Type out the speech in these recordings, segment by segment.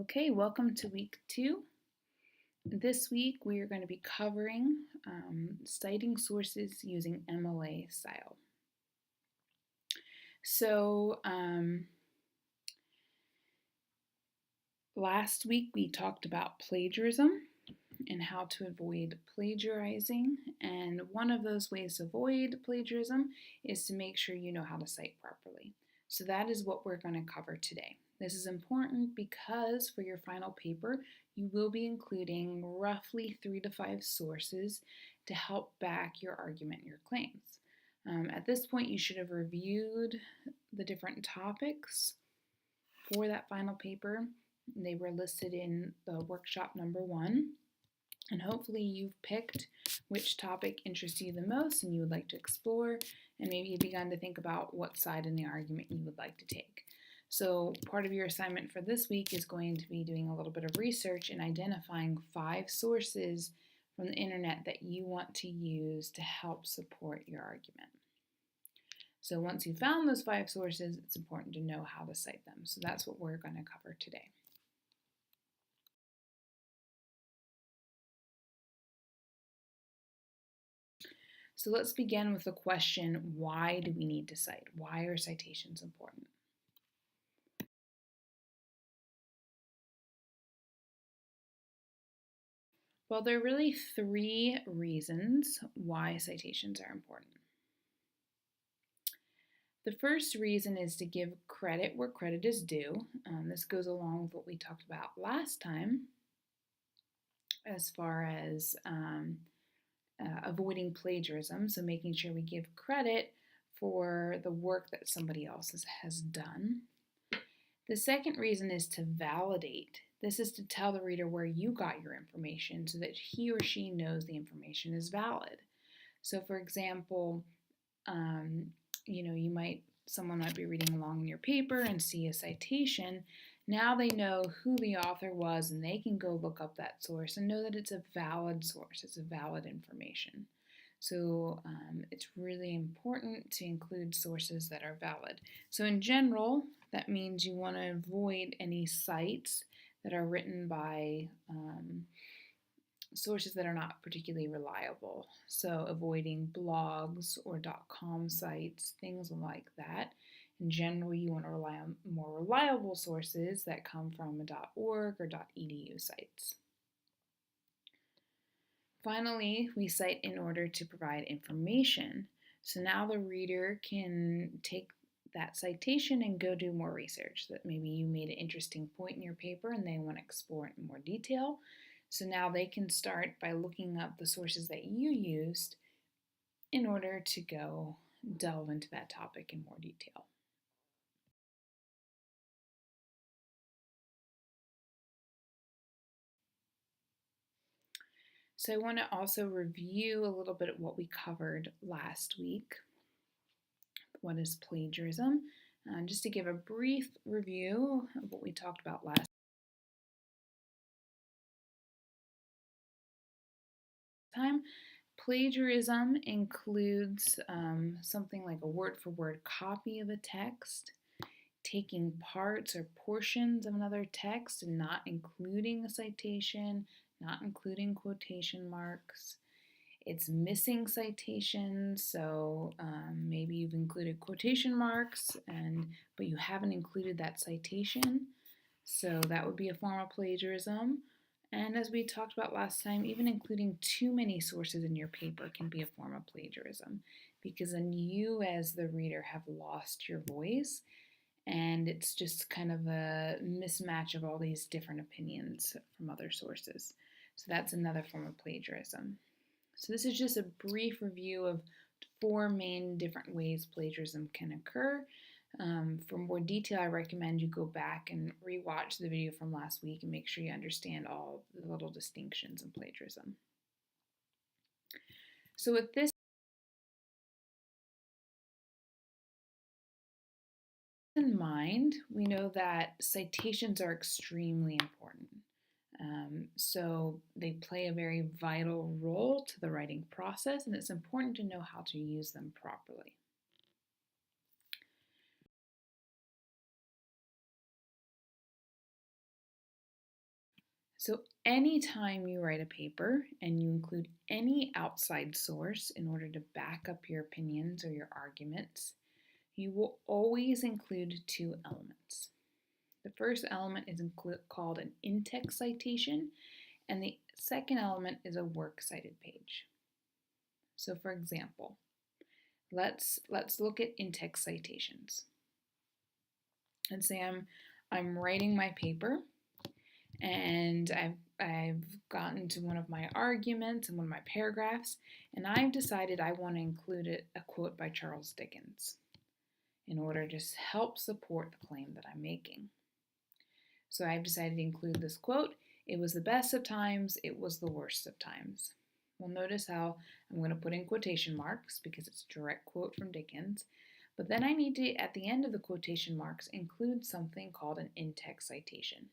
Okay, welcome to week 2. This week we are going to be covering citing sources using MLA style. So last week we talked about plagiarism and how to avoid plagiarizing, and one of those ways to avoid plagiarism is to make sure you know how to cite properly. So that is what we're going to cover today. This is important because for your final paper, you will be including roughly 3 to 5 sources to help back your argument and your claims. At this point, you should have reviewed the different topics for that final paper. They were listed in the workshop number 1. And hopefully you've picked which topic interests you the most and you would like to explore, and maybe you've begun to think about what side in the argument you would like to take. So part of your assignment for this week is going to be doing a little bit of research and identifying 5 sources from the internet that you want to use to help support your argument. So once you've found those 5 sources, it's important to know how to cite them. So that's what we're going to cover today. So let's begin with the question, why do we need to cite? Why are citations important? Well, there are really 3 reasons why citations are important. The first reason is to give credit where credit is due. This goes along with what we talked about last time as far as avoiding plagiarism, so making sure we give credit for the work that somebody else has done. The second reason is to validate. This is to tell the reader where you got your information so that he or she knows the information is valid. So for example, someone might be reading along in your paper and see a citation. Now they know who the author was and they can go look up that source and know that it's a valid source, it's a valid information. So it's really important to include sources that are valid. So in general, that means you want to avoid any sites that are written by sources that are not particularly reliable. So avoiding blogs or .com sites, things like that. In general, you want to rely on more reliable sources that come from .org or .edu sites. Finally, we cite in order to provide information. So now the reader can take that citation and go do more research. That maybe you made an interesting point in your paper and they want to explore it in more detail. So now they can start by looking up the sources that you used in order to go delve into that topic in more detail. So I want to also review a little bit of what we covered last week. What is plagiarism? Just to give a brief review of what we talked about last time. Plagiarism includes something like a word-for-word copy of a text, taking parts or portions of another text and not including a citation, not including quotation marks. It's missing citations, so maybe you've included quotation marks, but you haven't included that citation, so that would be a form of plagiarism. And as we talked about last time, even including too many sources in your paper can be a form of plagiarism, because then you as the reader have lost your voice, and it's just kind of a mismatch of all these different opinions from other sources. So that's another form of plagiarism. So this is just a brief review of 4 main different ways plagiarism can occur. For more detail, I recommend you go back and rewatch the video from last week and make sure you understand all the little distinctions in plagiarism. So with this in mind, we know that citations are extremely important. So they play a very vital role to the writing process, and it's important to know how to use them properly. So anytime you write a paper and you include any outside source in order to back up your opinions or your arguments, you will always include two elements. The first element is called an in-text citation, and the second element is a works cited page. So for example, let's look at in-text citations. Let's say I'm writing my paper and I've gotten to one of my arguments and one of my paragraphs, and I've decided I want to include a quote by Charles Dickens in order to help support the claim that I'm making. So I've decided to include this quote. It was the best of times, it was the worst of times. Well, notice how I'm going to put in quotation marks because it's a direct quote from Dickens, but then I need to, at the end of the quotation marks, include something called an in-text citation.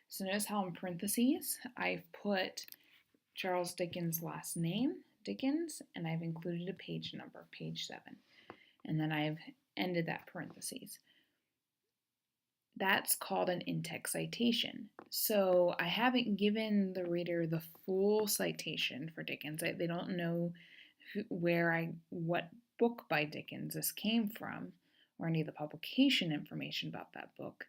So notice how in parentheses I've put Charles Dickens' last name, Dickens, and I've included a page number, page 7. And then I've ended that parentheses. That's called an in-text citation. So I haven't given the reader the full citation for Dickens. They don't know what book by Dickens this came from or any of the publication information about that book.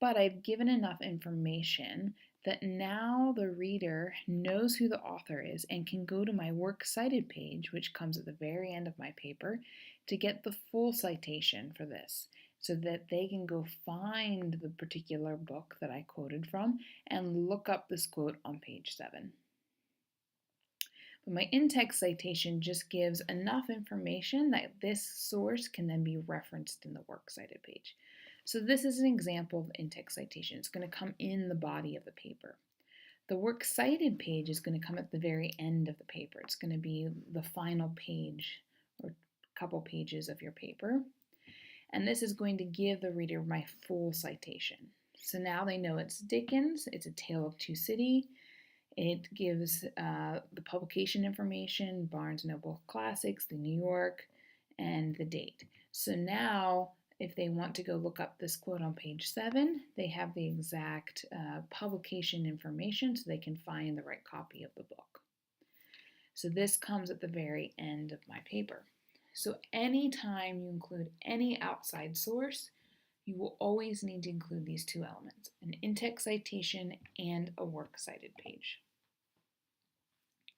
But I've given enough information that now the reader knows who the author is and can go to my works cited page, which comes at the very end of my paper, to get the full citation for this, so that they can go find the particular book that I quoted from and look up this quote on page 7. But my in-text citation just gives enough information that this source can then be referenced in the works cited page. So this is an example of in-text citation. It's going to come in the body of the paper. The works cited page is going to come at the very end of the paper. It's going to be the final page or couple pages of your paper. And this is going to give the reader my full citation. So now they know it's Dickens, it's A Tale of Two Cities. It gives the publication information, Barnes & Noble Classics, the New York, and the date. So now, if they want to go look up this quote on page 7, they have the exact publication information so they can find the right copy of the book. So this comes at the very end of my paper. So anytime you include any outside source, you will always need to include these two elements, an in-text citation and a works cited page.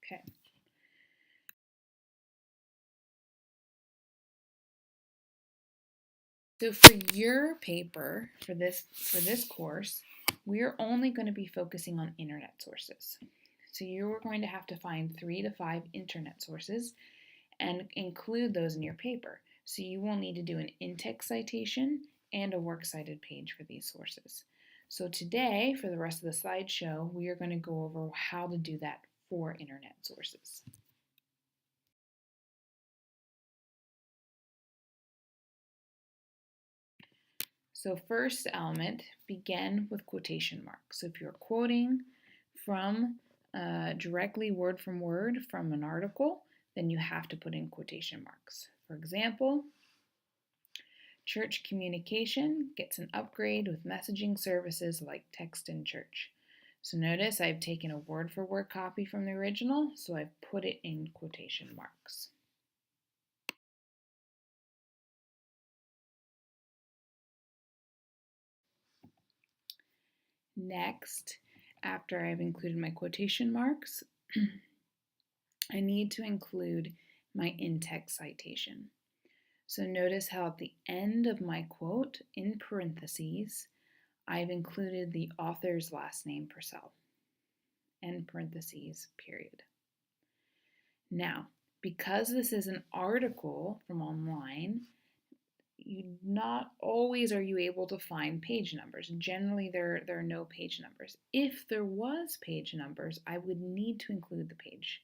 Okay. So for your paper, for this course, we're only going to be focusing on internet sources. So you're going to have to find 3 to 5 internet sources and include those in your paper. So you will need to do an in-text citation and a works cited page for these sources. So today, for the rest of the slideshow, we are going to go over how to do that for internet sources. So first element, begin with quotation marks. So if you're quoting from directly word from word from an article, then you have to put in quotation marks. For example, church communication gets an upgrade with messaging services like text in church. So notice I've taken a word for word copy from the original, so I've put it in quotation marks. Next, after I've included my quotation marks, I need to include my in-text citation. So notice how at the end of my quote, in parentheses, I've included the author's last name, Purcell, end parentheses, period. Now, because this is an article from online, not always are you able to find page numbers. Generally, there are no page numbers. If there was page numbers, I would need to include the page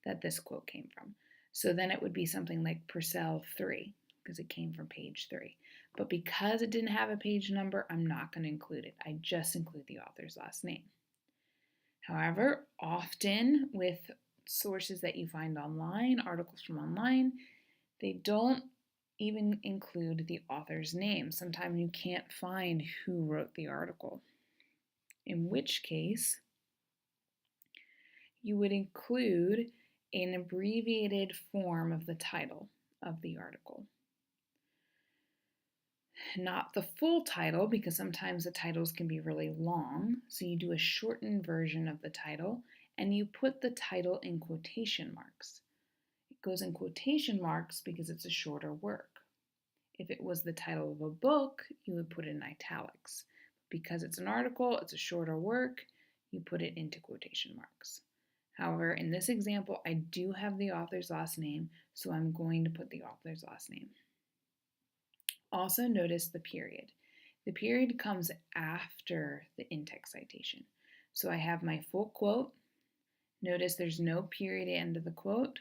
that this quote came from. So then it would be something like Purcell 3, because it came from page 3. But because it didn't have a page number, I'm not going to include it. I just include the author's last name. However, often with sources that you find online, articles from online, they don't even include the author's name. Sometimes you can't find who wrote the article. in which case you would include an abbreviated form of the title of the article. Not the full title, because sometimes the titles can be really long, so you do a shortened version of the title and you put the title in quotation marks. It goes in quotation marks because it's a shorter work. If it was the title of a book, you would put it in italics. Because it's an article, it's a shorter work, you put it into quotation marks. However, in this example, I do have the author's last name, so I'm going to put the author's last name. Also notice the period. The period comes after the in-text citation. So I have my full quote. Notice there's no period at the end of the quote.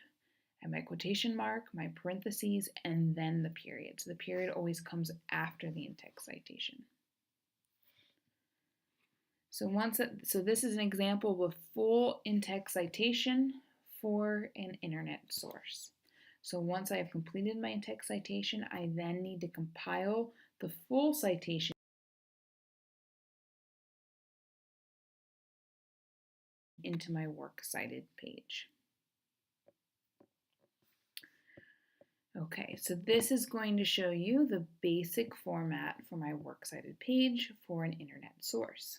I have my quotation mark, my parentheses, and then the period. So the period always comes after the in-text citation. So this is an example of a full in-text citation for an internet source. So once I have completed my in-text citation, I then need to compile the full citation into my works cited page. Okay, so this is going to show you the basic format for my works cited page for an internet source.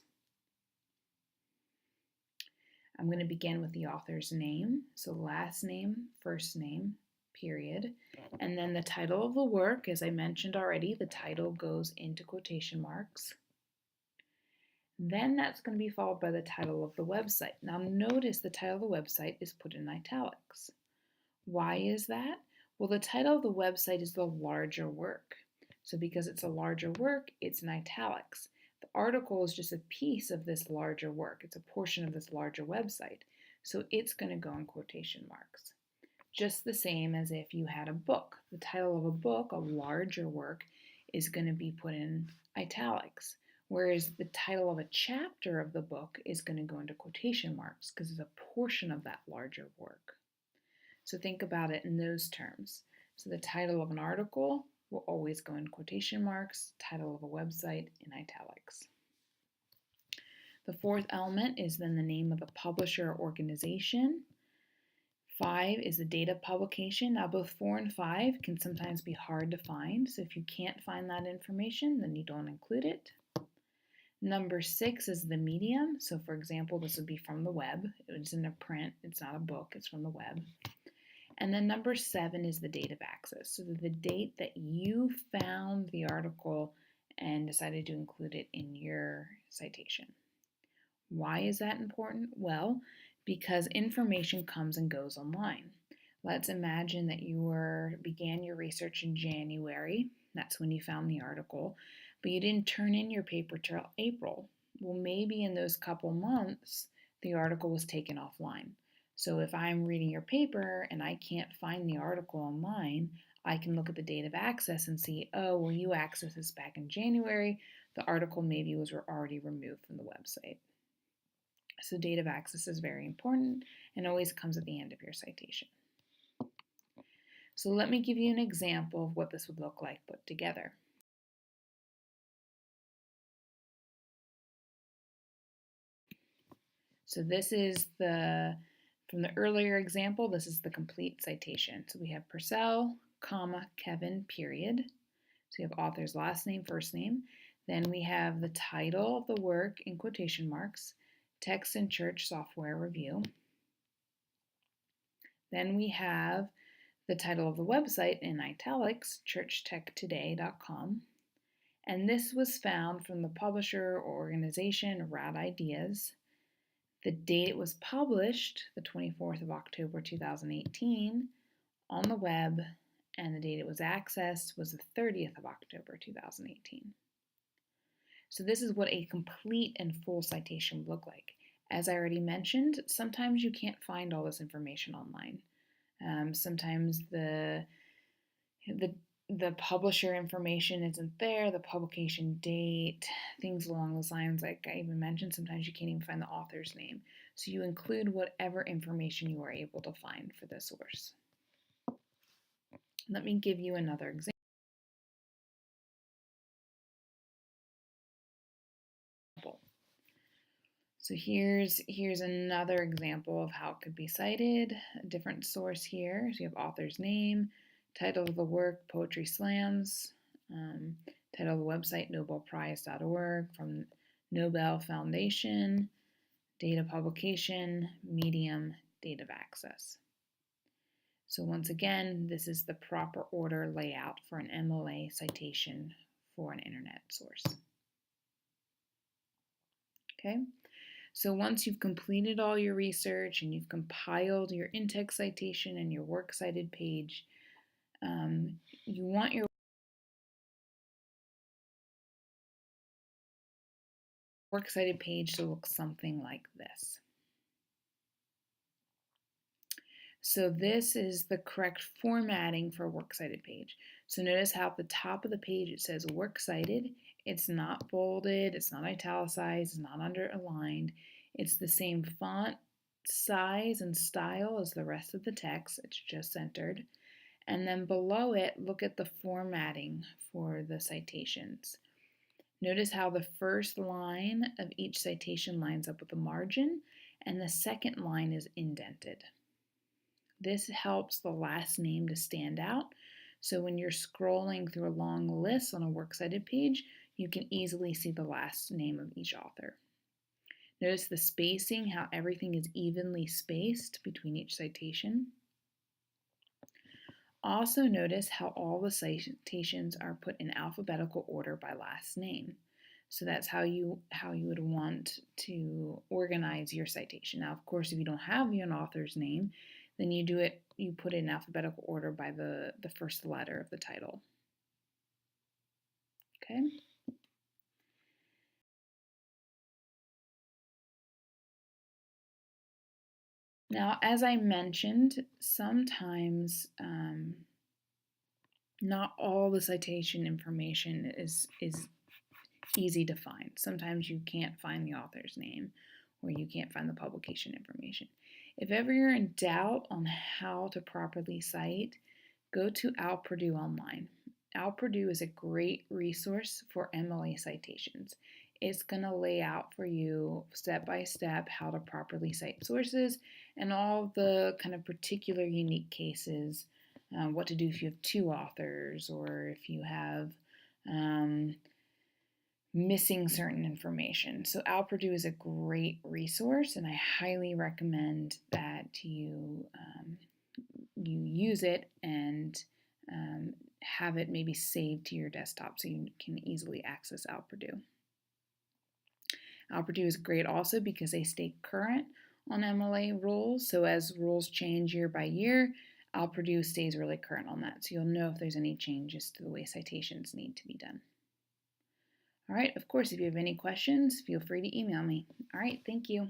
I'm going to begin with the author's name, so last name, first name, period, and then the title of the work. As I mentioned already, the title goes into quotation marks. Then that's going to be followed by the title of the website. Now notice the title of the website is put in italics. Why is that? Well, the title of the website is the larger work. So because it's a larger work, it's in italics. The article is just a piece of this larger work. It's a portion of this larger website. So it's going to go in quotation marks. Just the same as if you had a book. The title of a book, a larger work, is going to be put in italics. Whereas the title of a chapter of the book is going to go into quotation marks because it's a portion of that larger work. So think about it in those terms. So the title of an article will always go in quotation marks, title of a website in italics. The fourth element is then the name of the publisher or organization. 5 is the date of publication. Now both 4 and 5 can sometimes be hard to find, so if you can't find that information, then you don't include it. Number 6 is the medium. So for example, this would be from the web. It's in a print, it's not a book, it's from the web. And then number 7 is the date of access. So the date that you found the article and decided to include it in your citation. Why is that important? Well, because information comes and goes online. Let's imagine that you began your research in January. That's when you found the article, but you didn't turn in your paper till April. Well, maybe in those couple months, the article was taken offline. So if I'm reading your paper and I can't find the article online, I can look at the date of access and see, oh, well, you accessed this back in January. The article maybe was already removed from the website. So date of access is very important and always comes at the end of your citation. So let me give you an example of what this would look like put together. So this is from the earlier example, this is the complete citation. So we have Purcell, comma, Kevin, period. So we have author's last name, first name. Then we have the title of the work in quotation marks, Text and Church Software Review. Then we have the title of the website in italics, churchtechtoday.com. And this was found from the publisher or organization, Rad Ideas. The date it was published, the 24th of October 2018, on the web, and the date it was accessed was the 30th of October 2018. So this is what a complete and full citation would look like. As I already mentioned, sometimes you can't find all this information online. Sometimes the publisher information isn't there, the publication date, things along those lines. Like I even mentioned, sometimes you can't even find the author's name. So you include whatever information you are able to find for the source. Let me give you another example. So here's another example of how it could be cited. A different source here. So you have author's name, title of the work, Poetry Slams, title of the website, nobelprize.org, from Nobel Foundation, date of publication, medium, date of access. So once again, this is the proper order layout for an MLA citation for an internet source. Okay, so once you've completed all your research and you've compiled your in-text citation and your works cited page, you want your works cited page to look something like this. So this is the correct formatting for a works cited page. So notice how at the top of the page it says works cited. It's not bolded, it's not italicized, it's not underlined. It's the same font size and style as the rest of the text. It's just centered. And then below it, look at the formatting for the citations. Notice how the first line of each citation lines up with the margin and the second line is indented. This helps the last name to stand out. So when you're scrolling through a long list on a works cited page, you can easily see the last name of each author. Notice the spacing, how everything is evenly spaced between each citation. Also notice how all the citations are put in alphabetical order by last name. So that's how you would want to organize your citation. Now, of course, if you don't have an author's name, then you put it in alphabetical order by the first letter of the title. Okay. Now, as I mentioned, sometimes not all the citation information is easy to find. Sometimes you can't find the author's name or you can't find the publication information. If ever you're in doubt on how to properly cite, go to Purdue Online. Purdue is a great resource for MLA citations. It's going to lay out for you step by step how to properly cite sources and all the kind of particular unique cases, what to do if you have two authors or if you have missing certain information. So Purdue is a great resource, and I highly recommend that you use it and have it maybe saved to your desktop so you can easily access Purdue. Purdue is great also because they stay current on MLA rules. So as rules change year by year, Purdue stays really current on that. So you'll know if there's any changes to the way citations need to be done. All right, of course, if you have any questions, feel free to email me. All right, thank you.